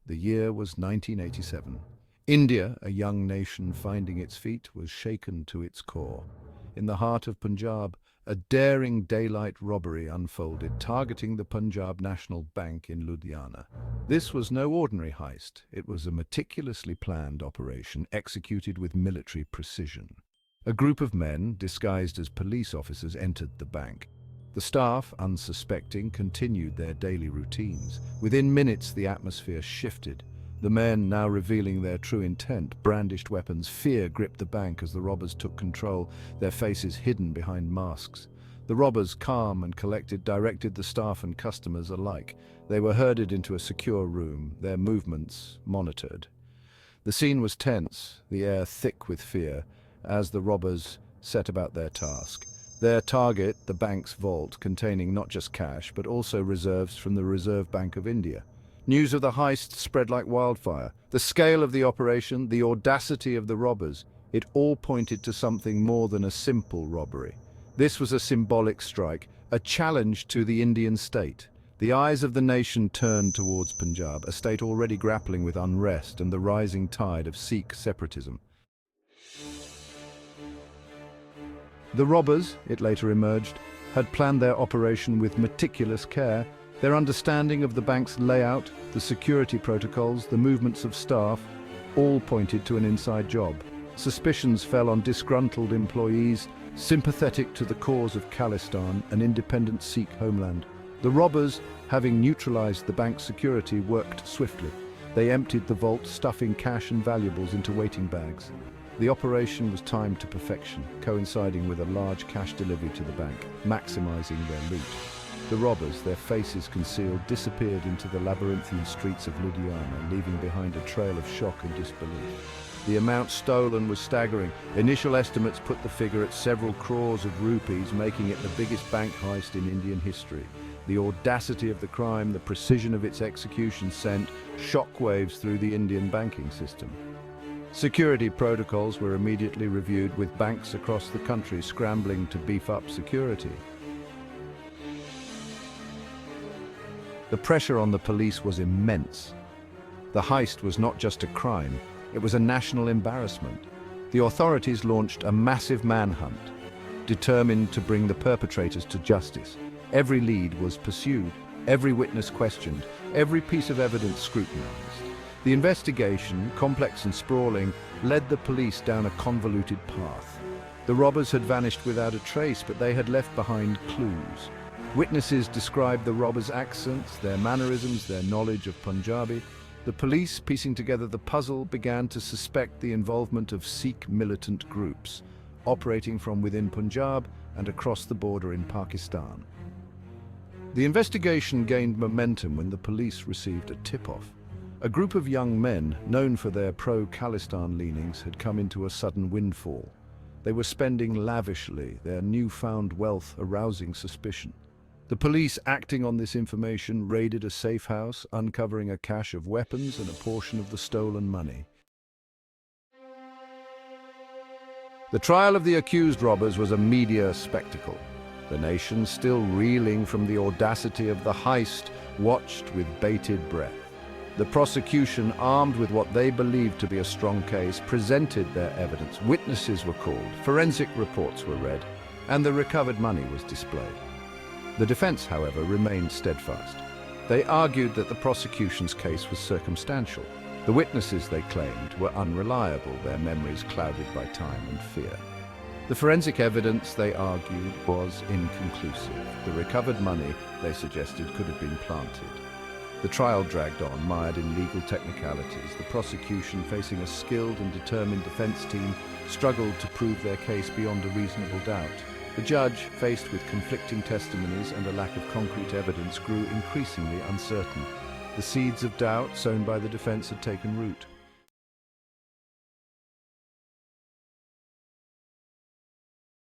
The year was 1987. India, a young nation finding its feet, was shaken to its core. In the heart of Punjab, a daring daylight robbery unfolded, targeting the Punjab National Bank in Ludhiana. This was no ordinary heist. It was a meticulously planned operation executed with military precision. A group of men, disguised as police officers, entered the bank. The staff, unsuspecting, continued their daily routines. Within minutes, the atmosphere shifted. The men, now revealing their true intent, brandished weapons. Fear gripped the bank as the robbers took control, their faces hidden behind masks. The robbers, calm and collected, directed the staff and customers alike. They were herded into a secure room, their movements monitored. The scene was tense, the air thick with fear, as the robbers set about their task. Their target, the bank's vault, containing not just cash, but also reserves from the Reserve Bank of India. News of the heist spread like wildfire. The scale of the operation, the audacity of the robbers, it all pointed to something more than a simple robbery. This was a symbolic strike, a challenge to the Indian state. The eyes of the nation turned towards Punjab, a state already grappling with unrest and the rising tide of Sikh separatism. The robbers, it later emerged, had planned their operation with meticulous care. Their understanding of the bank's layout, the security protocols, the movements of staff, all pointed to an inside job. Suspicions fell on disgruntled employees, sympathetic to the cause of Khalistan, an independent Sikh homeland. The robbers, having neutralized the bank's security, worked swiftly. They emptied the vault, stuffing cash and valuables into waiting bags. The operation was timed to perfection, coinciding with a large cash delivery to the bank, maximizing their loot. The robbers, their faces concealed, disappeared into the labyrinthine streets of Ludhiana, leaving behind a trail of shock and disbelief. The amount stolen was staggering. Initial estimates put the figure at several crores of rupees, making it the biggest bank heist in Indian history. The audacity of the crime, the precision of its execution sent shockwaves through the Indian banking system. Security protocols were immediately reviewed, with banks across the country scrambling to beef up security. The pressure on the police was immense. The heist was not just a crime, it was a national embarrassment. The authorities launched a massive manhunt, determined to bring the perpetrators to justice. Every lead was pursued, every witness questioned, every piece of evidence scrutinized. The investigation, complex and sprawling, led the police down a convoluted path. The robbers had vanished without a trace, but they had left behind clues. Witnesses described the robbers' accents, their mannerisms, their knowledge of Punjabi. The police, piecing together the puzzle, began to suspect the involvement of Sikh militant groups, operating from within Punjab and across the border in Pakistan. The investigation gained momentum when the police received a tip-off. A group of young men, known for their pro-Khalistan leanings, had come into a sudden windfall. They were spending lavishly, their newfound wealth arousing suspicion. The police, acting on this information, raided a safe house, uncovering a cache of weapons and a portion of the stolen money. The trial of the accused robbers was a media spectacle. The nation, still reeling from the audacity of the heist, watched with bated breath. The prosecution, armed with what they believed to be a strong case, presented their evidence. Witnesses were called, forensic reports were read, and the recovered money was displayed. The defense, however, remained steadfast. They argued that the prosecution's case was circumstantial. The witnesses, they claimed, were unreliable, their memories clouded by time and fear. The forensic evidence, they argued, was inconclusive. The recovered money, they suggested, could have been planted. The trial dragged on, mired in legal technicalities. The prosecution, facing a skilled and determined defense team, struggled to prove their case beyond a reasonable doubt. The judge, faced with conflicting testimonies and a lack of concrete evidence, grew increasingly uncertain. The seeds of doubt sown by the defense had taken root.